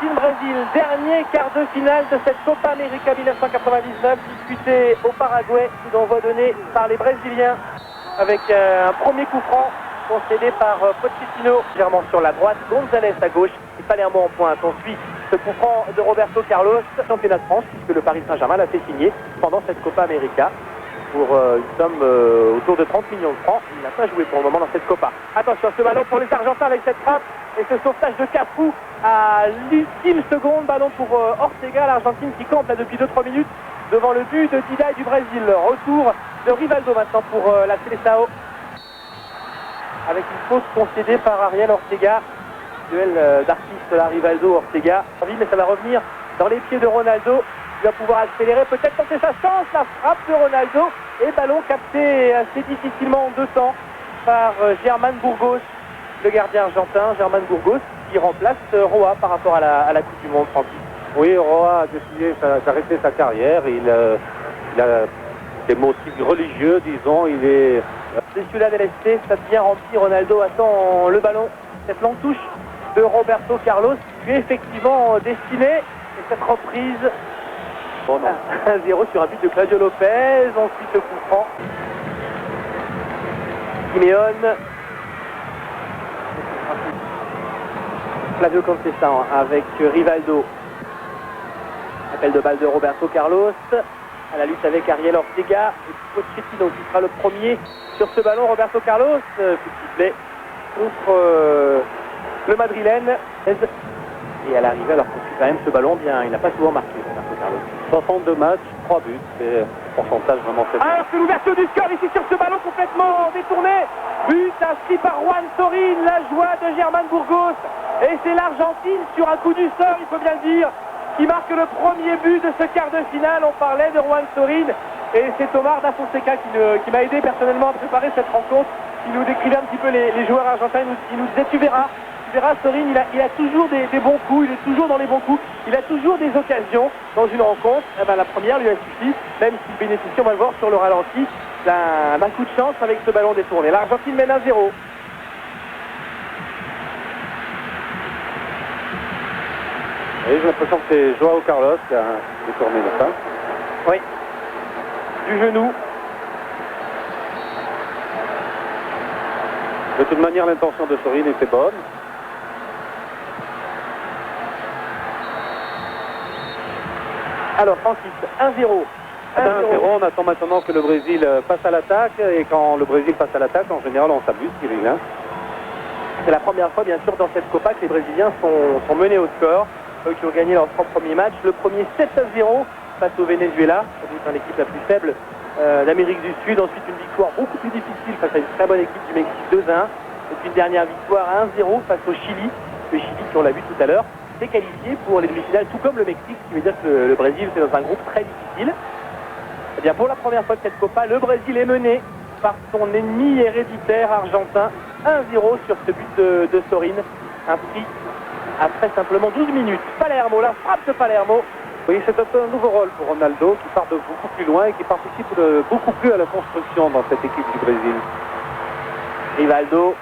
Argentine-Brésil, dernier quart de finale de cette Copa América 1999 disputée au Paraguay, coup d'envoi donné par les Brésiliens avec un premier coup franc concédé par Pochettino, légèrement sur la droite, González à gauche et Palermo en pointe. On suit ce coup franc de Roberto Carlos, championnat de France, puisque le Paris Saint-Germain l'a fait signer pendant cette Copa América pour une somme autour de 30 millions de francs. Il n'a pas joué pour le moment dans cette Copa. Attention, ce ballon pour les Argentins avec cette frappe et ce sauvetage de Cafu à l'ultime seconde. Ballon pour Ortega, l'Argentine qui campe là depuis 2-3 minutes devant le but de Dida et du Brésil. Retour de Rivaldo maintenant pour la Seleção, avec une faute concédée par Ariel Ortega. Duel d'artistes là, Rivaldo-Ortega. Mais ça va revenir dans les pieds de Ronaldo. Il va pouvoir accélérer, peut-être tenter sa chance. La frappe de Ronaldo et ballon capté assez difficilement en deux temps par Germán Burgos, le gardien argentin. Germán Burgos qui remplace Roa par rapport à la Coupe du Monde, Francis. Oui, Roa a décidé d'arrêter sa carrière. Il a des motifs religieux, disons. Il est... C'est celui-là de l'ST, ça bien rempli. Ronaldo attend le ballon. Cette longue touche de Roberto Carlos qui lui est effectivement destinée. Et cette reprise, 1-0 sur un but de Claudio Lopez. Ensuite le coup franc. Simeone. Flavio Conceição avec Rivaldo. Appel de balle de Roberto Carlos. À la lutte avec Ariel Ortega. Et Pochettino qui sera le premier sur ce ballon. Roberto Carlos, petit sifflet contre le Madrilène. Et à l'arrivée, alors qu'on suit quand même ce ballon, bien, il n'a pas souvent marqué, Roberto Carlos. 62 matchs, 3 buts, c'est un pourcentage vraiment faible. Alors c'est l'ouverture du score ici sur ce ballon complètement détourné. But inscrit par Juan Sorin, la joie de Germán Burgos. Et c'est l'Argentine sur un coup du sort, il faut bien le dire, qui marque le premier but de ce quart de finale. On parlait de Juan Sorin et c'est Omar Da Fonseca qui m'a aidé personnellement à préparer cette rencontre, qui nous décrivait un petit peu les joueurs argentins. Il nous disait, tu verras Sorin, il a toujours des bons coups, il est toujours dans les bons coups, il a toujours des occasions dans une rencontre. Eh ben, la première lui a suffi, même s'il bénéficie, on va le voir sur le ralenti, d'un coup de chance avec ce ballon détourné. L'Argentine mène 1-0. Et j'ai l'impression que c'est Joao Carlos qui a détourné le passe. Oui, du genou. De toute manière, l'intention de Sorin était bonne. Alors Francis, 1-0. 1-0, on attend maintenant que le Brésil passe à l'attaque. Et quand le Brésil passe à l'attaque, en général, on s'amuse, Cyril. Hein. C'est la première fois, bien sûr, dans cette Copa que les Brésiliens sont menés au score. Eux qui ont gagné leurs 3 premiers matchs. Le premier 7-0 face au Venezuela, sans doute l'équipe la plus faible d'Amérique du Sud. Ensuite une victoire beaucoup plus difficile face à une très bonne équipe du Mexique 2-1. Et puis une dernière victoire 1-0 face au Chili. Le Chili, qui on l'a vu tout à l'heure, s'est qualifié pour les demi-finales, tout comme le Mexique, ce qui veut dire que le Brésil c'est dans un groupe très difficile. Et bien pour la première fois de cette Copa, le Brésil est mené par son ennemi héréditaire argentin. 1-0 sur ce but de Sorin, inscrit après simplement 12 minutes. Palermo, la frappe de Palermo. Oui, c'est un peu un nouveau rôle pour Ronaldo qui part de beaucoup plus loin et qui participe beaucoup plus à la construction dans cette équipe du Brésil. Rivaldo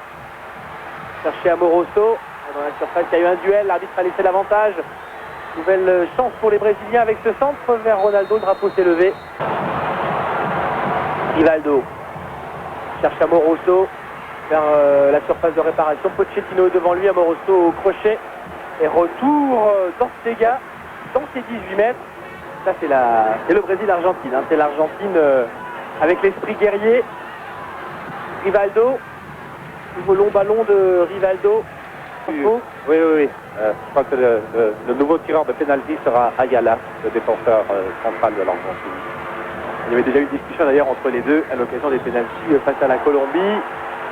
cherché Amoroso. Dans la surface, il y a eu un duel, l'arbitre a laissé l'avantage. Nouvelle chance pour les Brésiliens avec ce centre vers Ronaldo, le drapeau s'est levé. Rivaldo cherche Amoroso vers la surface de réparation. Pochettino devant lui, Amoroso au crochet. Et retour d'Ortega dans ses 18 mètres. Ça c'est le Brésil-Argentine. Hein. C'est l'Argentine avec l'esprit guerrier. Rivaldo. Nouveau long ballon de Rivaldo. Oui. Je crois que le nouveau tireur de pénalty sera Ayala, le défenseur central de l'Argentine. Il y avait déjà eu une discussion d'ailleurs entre les deux à l'occasion des pénaltys face à la Colombie.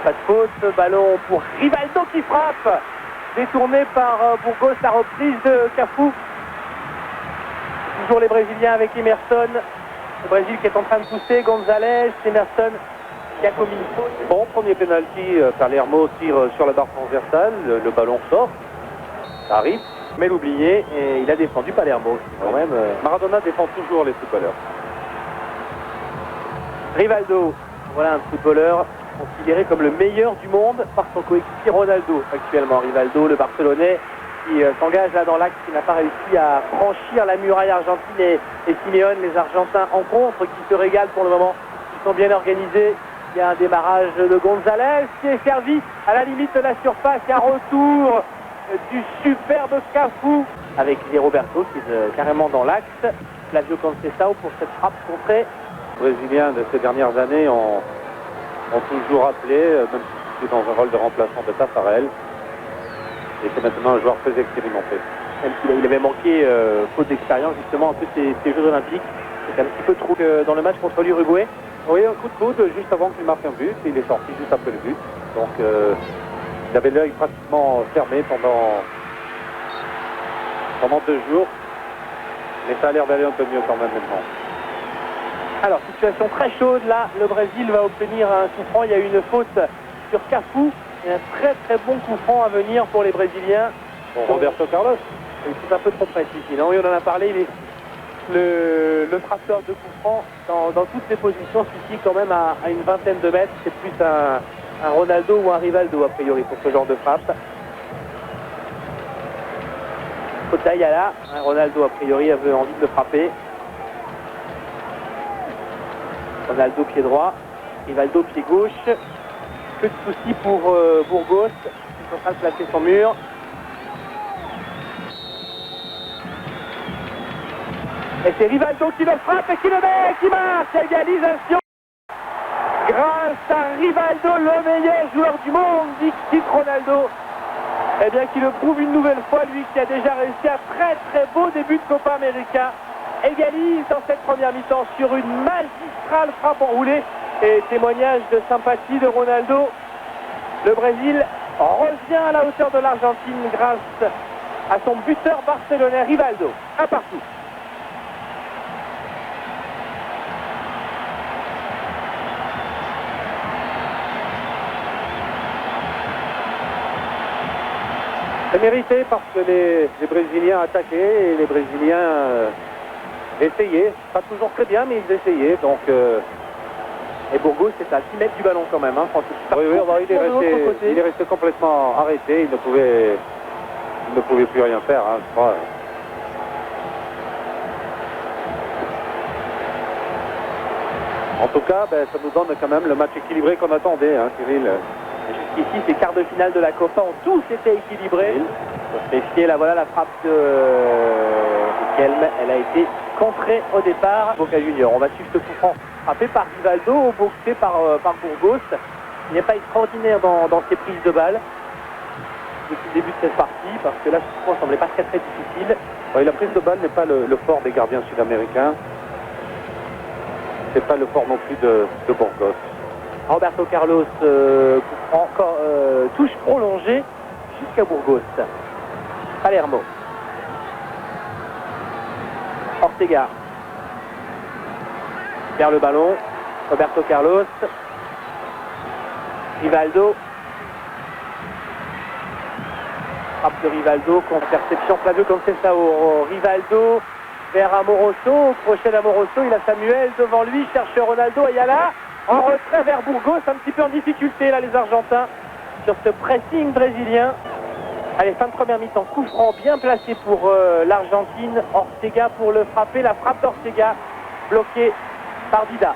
Pas de faute, ballon pour Rivaldo qui frappe. Détourné par Burgos, la reprise de Cafu. Toujours les Brésiliens avec Emerson. Le Brésil qui est en train de pousser, González, Emerson, Giacomi. Bon, premier pénalty, Palermo tire sur la barre transversale, le ballon sort. Ça arrive. Mais l'oublié, et il a défendu Palermo quand même. Maradona défend toujours les footballeurs. Rivaldo, voilà un footballeur considéré comme le meilleur du monde par son coéquipier Ronaldo actuellement. Rivaldo, le Barcelonais, qui s'engage là dans l'axe, qui n'a pas réussi à franchir la muraille argentine, et Simeone, les Argentins en contre, qui se régalent pour le moment. Ils sont bien organisés. Il y a un démarrage de González qui est servi à la limite de la surface. Il y a un retour du superbe Cafu avec Di Roberto qui est carrément dans l'axe. Flavio Conceição pour cette frappe contrée. Les Brésiliens de ces dernières années ont toujours appelé, même si c'est dans un rôle de remplaçant de Taffarel. Et c'est maintenant un joueur très expérimenté. Même s'il avait manqué, faute d'expérience, justement, un peu ces Jeux Olympiques. C'était un petit peu trop dans le match contre l'Uruguay. Oui, un coup de coude juste avant qu'il marque un but. Et il est sorti juste après le but. Donc, il avait l'œil pratiquement fermé pendant 2 jours. Mais ça a l'air d'aller un peu mieux quand même maintenant. Alors, situation très chaude là. Le Brésil va obtenir un coup franc. Il y a eu une faute sur Cafu. Et un très très bon coup franc à venir pour les Brésiliens. Bon, Roberto Carlos. C'est un peu trop précis. Non, oui, on en a parlé. Il est le frappeur de coup franc dans toutes les positions. Celui-ci quand même à une vingtaine de mètres. C'est plus un Ronaldo ou un Rivaldo a priori pour ce genre de frappe. Faute d'Ayala. Ronaldo a priori avait envie de le frapper. Ronaldo pied droit. Rivaldo pied gauche. Peu de soucis pour Burgos, qui est en train de placer son mur. Et c'est Rivaldo qui le frappe et qui le met, qui marque. Égalisation grâce à Rivaldo, le meilleur joueur du monde, dit Ronaldo. Eh bien, qui le prouve une nouvelle fois, lui qui a déjà réussi un très très beau début de Copa América. Égalise dans cette première mi-temps sur une magistrale frappe enroulée. Et témoignage de sympathie de Ronaldo. Le Brésil revient à la hauteur de l'Argentine grâce à son buteur barcelonais Rivaldo. Un partout. C'est mérité parce que les Brésiliens attaquaient et les Brésiliens essayaient. Pas toujours très bien, mais ils essayaient. Donc, et Burgos c'est à 6 mètres du ballon quand même. Hein, oui, il est resté complètement arrêté. Il ne pouvait plus rien faire, hein, je crois. En tout cas, ça nous donne quand même le match équilibré qu'on attendait, hein, Cyril. Jusqu'ici, ces quarts de finale de la Copa ont tous été équilibrés. Et là, voilà la frappe de Riquelme. Elle a été contrée au départ. Boca Junior, on va suivre ce coup franc frappé par Rivaldo, boxé par Burgos. Il n'est pas extraordinaire dans ses prises de balles depuis le début de cette partie, parce que là, ce coup franc semblait pas très très difficile. Oui, la prise de balle n'est pas le fort des gardiens sud-américains. C'est pas le fort non plus de Burgos. Roberto Carlos, coup franc, touche prolongée jusqu'à Burgos. Palermo. Ortega. Vers le ballon. Roberto Carlos. Rivaldo. Frappe de Rivaldo. Contre-perception. Flavio Conceição. Rivaldo vers Amoroso. Au crochet d'Amoroso. Il a Samuel devant lui. Cherche Ronaldo. Ayala. En retrait vers Burgos. Un petit peu en difficulté là les Argentins sur ce pressing brésilien. Allez, fin de première mi-temps. Coup franc bien placé pour l'Argentine. Ortega pour le frapper. La frappe d'Ortega bloquée par Dida.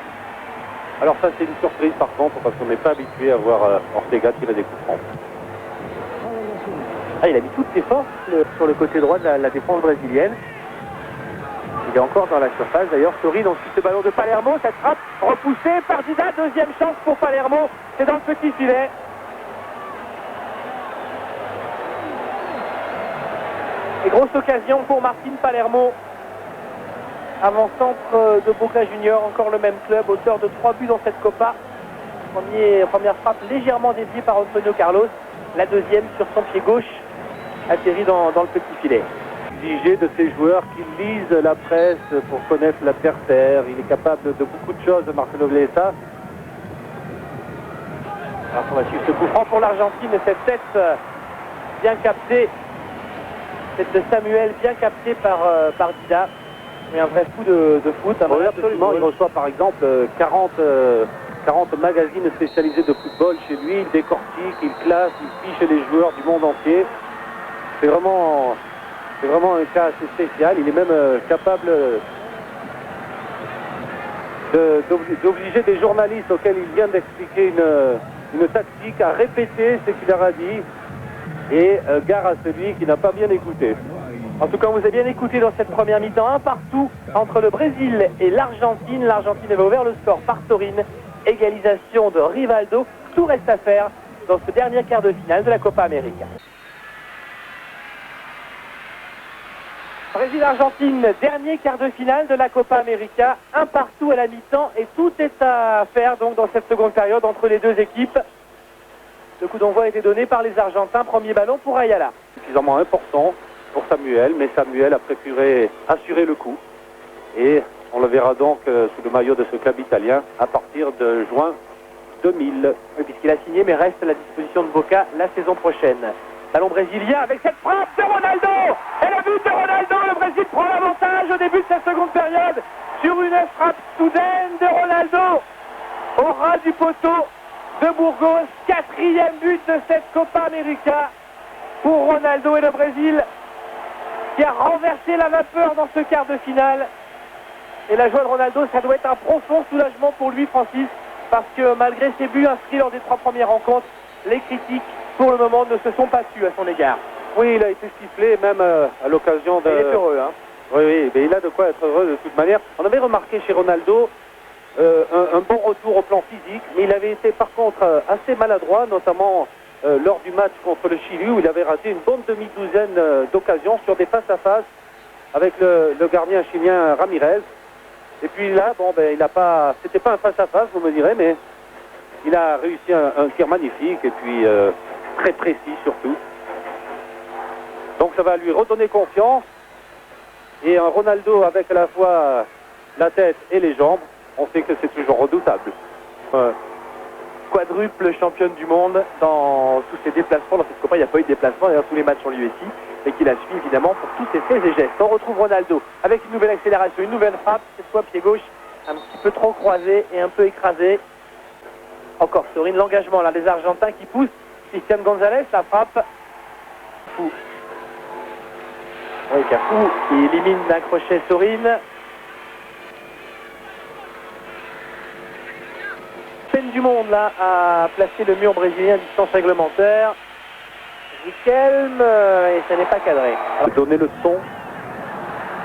Alors ça c'est une surprise par contre parce qu'on n'est pas habitué à voir Ortega tirer des coups francs. Il a mis toutes ses forces sur le côté droit de la défense brésilienne. Il est encore dans la surface. D'ailleurs, Sori dans ce ballon de Palermo. Cette frappe repoussée par Dida. Deuxième chance pour Palermo. C'est dans le petit filet. Et grosse occasion pour Martín Palermo. Avant-centre de Boca Junior, encore le même club, auteur de 3 buts dans cette Copa. Première frappe légèrement déviée par Antonio Carlos. La deuxième sur son pied gauche, atterrit dans le petit filet. Exiger de ces joueurs qu'ils lisent la presse pour connaître l'adversaire. Il est capable de beaucoup de choses, Marcelo Bielsa. Alors on va suivre ce coup franc pour l'Argentine et cette tête bien captée. Tête de Samuel bien captée par Dida. Mais un vrai fou de foot. Oui, absolument. Il reçoit par exemple 40 magazines spécialisés de football chez lui. Il décortique, il classe, il fiche les joueurs du monde entier. c'est vraiment un cas assez spécial. Il est même capable d'obliger des journalistes auxquels il vient d'expliquer une tactique à répéter ce qu'il leur a dit. Et gare à celui qui n'a pas bien écouté. En tout cas, on vous a bien écouté dans cette première mi-temps, un partout entre le Brésil et l'Argentine. L'Argentine avait ouvert le score par Sorin. Égalisation de Rivaldo. Tout reste à faire dans ce dernier quart de finale de la Copa América. Brésil-Argentine, dernier quart de finale de la Copa América. Un partout à la mi-temps et tout est à faire donc dans cette seconde période entre les deux équipes. Le coup d'envoi a été donné par les Argentins. Premier ballon pour Ayala. Suffisamment important pour Samuel, mais Samuel a préféré assurer le coup. Et on le verra donc sous le maillot de ce club italien à partir de juin 2000. Oui, puisqu'il a signé, mais reste à la disposition de Boca la saison prochaine. Ballon brésilien avec cette frappe de Ronaldo. Et le but de Ronaldo. Le Brésil prend l'avantage au début de cette seconde période sur une frappe soudaine de Ronaldo au ras du poteau de Burgos. 4e but de cette Copa América pour Ronaldo et le Brésil qui a renversé la vapeur dans ce quart de finale. Et la joie de Ronaldo, ça doit être un profond soulagement pour lui, Francis, parce que malgré ses buts inscrits lors des 3 premières rencontres, les critiques pour le moment ne se sont pas tues à son égard. Oui, il a été sifflé même à l'occasion de... Il est heureux, hein. Oui, mais il a de quoi être heureux de toute manière. On avait remarqué chez Ronaldo un bon retour au plan physique, mais il avait été par contre assez maladroit, notamment lors du match contre le Chili, où il avait raté une bonne demi-douzaine d'occasions sur des face-à-face avec le gardien chilien Ramirez. Et puis là, bon, ben, il n'a pas... C'était pas un face-à-face, vous me direz, mais il a réussi un tir magnifique et puis très précis surtout. Donc ça va lui redonner confiance. Et un Ronaldo avec à la fois la tête et les jambes, on sait que c'est toujours redoutable. Quadruple championne du monde dans tous ses déplacements. Dans cette Copa, il n'y a pas eu de déplacement, d'ailleurs tous les matchs sont lui aussi, et qu'il a suivi évidemment pour tous ses faits et gestes. On retrouve Ronaldo avec une nouvelle accélération, une nouvelle frappe, cette fois pied gauche un petit peu trop croisé et un peu écrasé. Encore Sorin, l'engagement là des Argentins qui poussent Christian Gonzalez, la frappe. Fou. Oui, Cafu qui élimine d'un crochet Sorin. Peine du monde là à placer le mur brésilien à distance réglementaire. Riquelme et ça n'est pas cadré. Donner le ton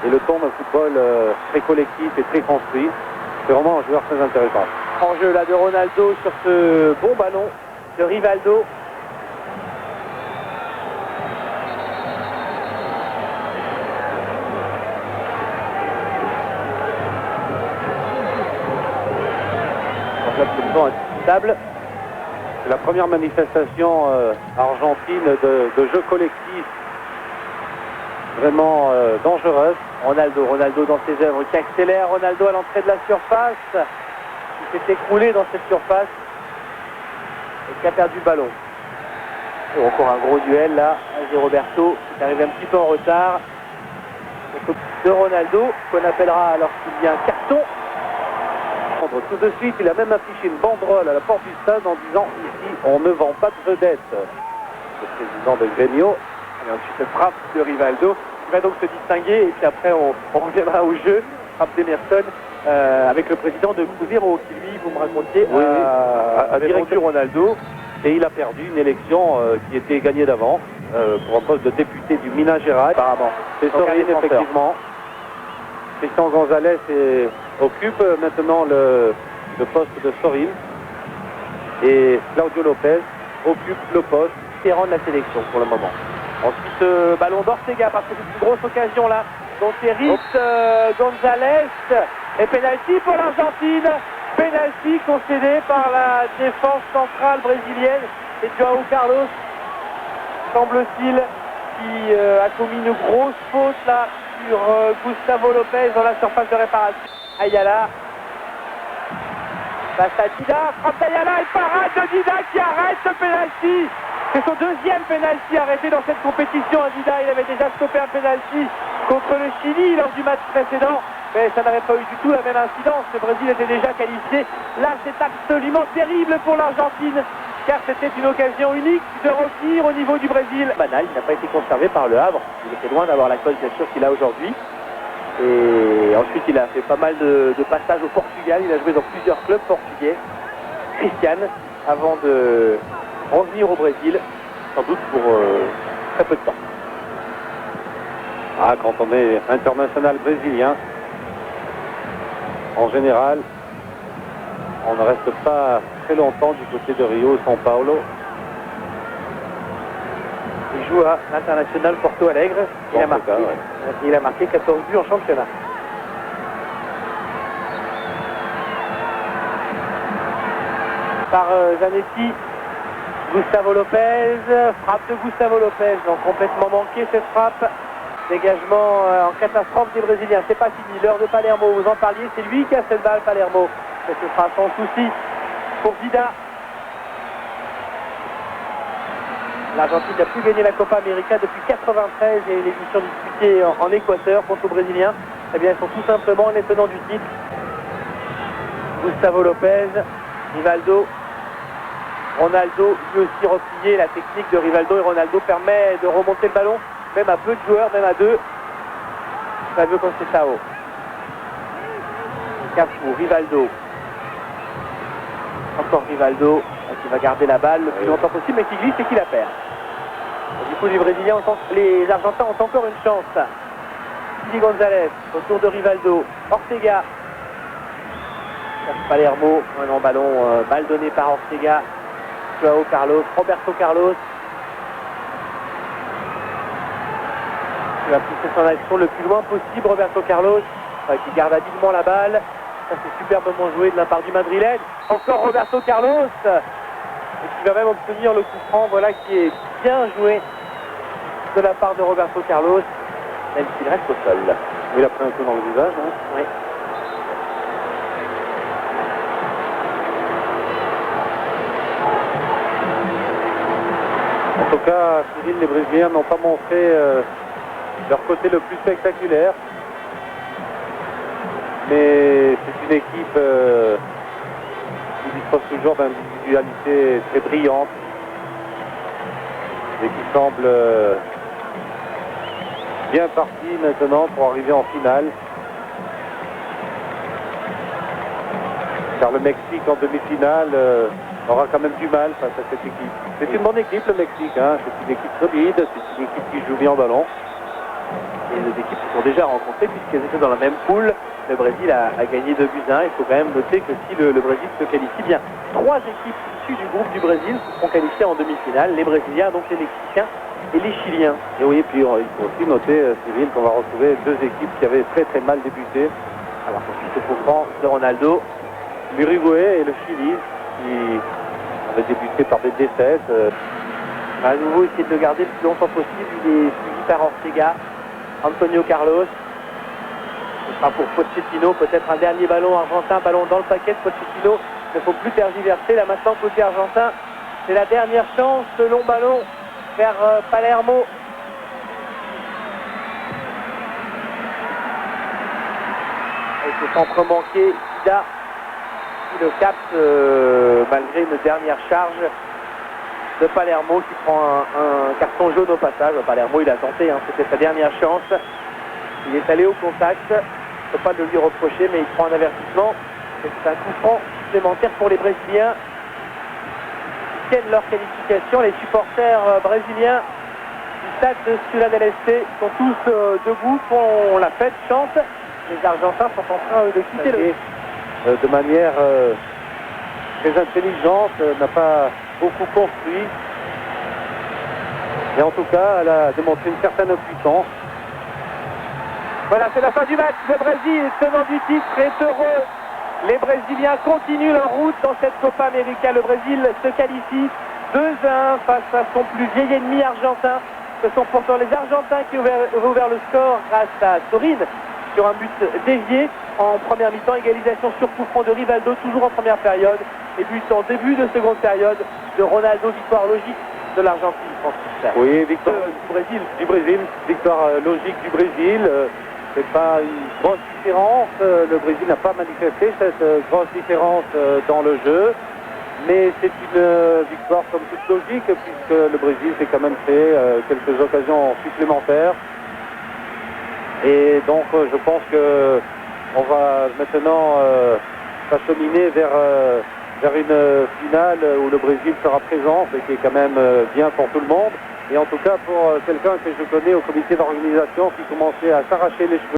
et le ton d'un football très collectif et très construit. C'est vraiment un joueur très intéressant. En jeu là de Ronaldo sur ce bon ballon de Rivaldo. Absolument indiscutable. C'est la première manifestation argentine de jeu collectif vraiment dangereuse. Ronaldo dans ses œuvres qui accélère. Ronaldo à l'entrée de la surface. Il s'est écroulé dans cette surface et qui a perdu le ballon. Et encore un gros duel là. Zé Roberto qui est arrivé un petit peu en retard. De Ronaldo qu'on appellera lorsqu'il y a un carton. Tout de suite, il a même affiché une banderole à la porte du stade en disant ici on ne vend pas de vedettes. Le président de Grêmio. Et ensuite le frappe de Rivaldo qui va donc se distinguer et puis après on reviendra au jeu. Frappe d'Emerson avec le président de Cruzeiro qui lui, vous me racontiez, a répondu Ronaldo. Et il a perdu une élection qui était gagnée d'avance pour un poste de député du Minas Gerais. Apparemment. C'est Sorin effectivement. Christian Gonzalez occupe maintenant le poste de Sorin et Claudio Lopez occupe le poste vétéran de la sélection pour le moment. Ensuite, ballon d'Ortega parce que c'est une grosse occasion là. Donc Eric Gonzalez et pénalty pour l'Argentine. Pénalty concédé par la défense centrale brésilienne et João Carlos, semble-t-il, qui a commis une grosse faute là sur Gustavo Lopez dans la surface de réparation. Ayala face à Dida, frappe d'Ayala et parade de Dida qui arrête ce pénalty. C'est son deuxième pénalty arrêté dans cette compétition à Dida. Il avait déjà stoppé un pénalty contre le Chili lors du match précédent, mais ça n'avait pas eu du tout la même incidence. Le Brésil était déjà qualifié. Là, c'est absolument terrible pour l'Argentine car c'était une occasion unique de revenir au niveau du Brésil. Banal, il n'a pas été conservé par le Havre. Il était loin d'avoir la cote, bien sûr, qu'il a aujourd'hui. Et ensuite, il a fait pas mal de passages au Portugal. Il a joué dans plusieurs clubs portugais. Christian, avant de revenir au Brésil, sans doute pour très peu de temps. Ah, quand on est international brésilien, en général, on ne reste pas très longtemps du côté de Rio, São Paulo. Il joue à l'international Porto Alegre. Il a marqué 14 buts en championnat. Par Zanetti, Gustavo Lopez, frappe de Gustavo Lopez, donc complètement manqué cette frappe. Dégagement en catastrophe des Brésiliens. C'est pas fini, l'heure de Palermo, vous en parliez, c'est lui qui a cette balle, Palermo. Mais ce sera sans souci pour Vida. L'Argentine n'a plus gagné la Copa América depuis 93 et l'édition disputée en Équateur contre aux Brésiliens. Eh bien, ils sont tout simplement les tenants du titre. Gustavo Lopez, Rivaldo, Ronaldo, lui aussi replié. La technique de Rivaldo et Ronaldo permet de remonter le ballon, même à peu de joueurs, même à deux. Fabio Conceição. Cafu, Rivaldo. Encore Rivaldo, qui va garder la balle le plus longtemps possible, mais qui glisse et qui la perd. Et du coup, les Argentins ont encore une chance. Didi Gonzalez, autour de Rivaldo. Ortega. Palermo, un long ballon, balle donnée par Ortega. Joao Carlos, Roberto Carlos. Il va pousser son action le plus loin possible, Roberto Carlos, qui garde habilement la balle. Ça, c'est superbement joué de la part du Madrilène. Encore Roberto Carlos, et qui va même obtenir le coup franc, voilà, qui est bien joué de la part de Roberto Carlos, même s'il reste au sol. Il a pris un coup dans le visage. Hein. Oui. En tout cas, Cyril, les Brésiliens n'ont pas montré leur côté le plus spectaculaire. Mais c'est une équipe qui dispose toujours d'individualité très brillante et qui semble bien partie maintenant pour arriver en finale. Car le Mexique en demi-finale aura quand même du mal face à cette équipe. C'est une bonne équipe, le Mexique, hein. C'est une équipe solide, c'est une équipe qui joue bien au ballon. Et les équipes se sont déjà rencontrées puisqu'elles étaient dans la même poule. Le Brésil a gagné 2 buts à 1. Il faut quand même noter que si le Brésil se qualifie bien, 3 équipes issues du groupe du Brésil seront qualifiées en demi-finale. Les Brésiliens, donc les Mexicains et les Chiliens. Et oui, et puis il faut aussi noter, Cyril, qu'on va retrouver 2 équipes qui avaient très très mal débuté. Alors ensuite, le coup franc de Ronaldo. L'Uruguay et le Chili qui avaient débuté par des défaites. À nouveau, essayer de le garder le plus longtemps possible. Il est suivi par Ortega. Antonio Carlos. Ce sera pour Pochettino, peut-être un dernier ballon argentin, ballon dans le paquet de Pochettino. Il ne faut plus tergiverser. Là maintenant, côté argentin, c'est la dernière chance. Ce long ballon vers Palermo. Et ce centre manqué, Vida qui le capte malgré une dernière charge de Palermo qui prend un carton jaune au passage. Palermo, il a tenté, hein, c'était sa dernière chance. Il est allé au contact. Il ne faut pas le lui reprocher, mais il prend un avertissement. C'est un coup franc supplémentaire pour les Brésiliens qui tiennent leur qualification. Les supporters brésiliens du stade de Ciudad del Este sont tous debout, font la fête, chantent. Les Argentins sont en train de quitter le... de manière très intelligente, n'a pas beaucoup construit. Et en tout cas, elle a démontré une certaine puissance. Voilà, c'est la fin du match. Le Brésil, tenant du titre, est heureux. Les Brésiliens continuent leur route dans cette Copa América. Le Brésil se qualifie 2-1 face à son plus vieil ennemi argentin. Ce sont pourtant les Argentins qui ont ouvert le score grâce à Sorin sur un but dévié en première mi-temps. Égalisation sur coup franc de Rivaldo, toujours en première période. Et but en début de seconde période de Ronaldo. Victoire logique de l'Argentine, Francis. Oui, victoire du Brésil. Victoire logique du Brésil. C'est pas une grosse différence. Le Brésil n'a pas manifesté cette grosse différence dans le jeu. mais c'est une victoire comme toute logique, puisque le Brésil s'est quand même fait quelques occasions supplémentaires. Et donc je pense que on va maintenant s'acheminer vers une finale où le Brésil sera présent, ce qui est quand même bien pour tout le monde. Et en tout cas pour quelqu'un que je connais au comité d'organisation qui commençait à s'arracher les cheveux.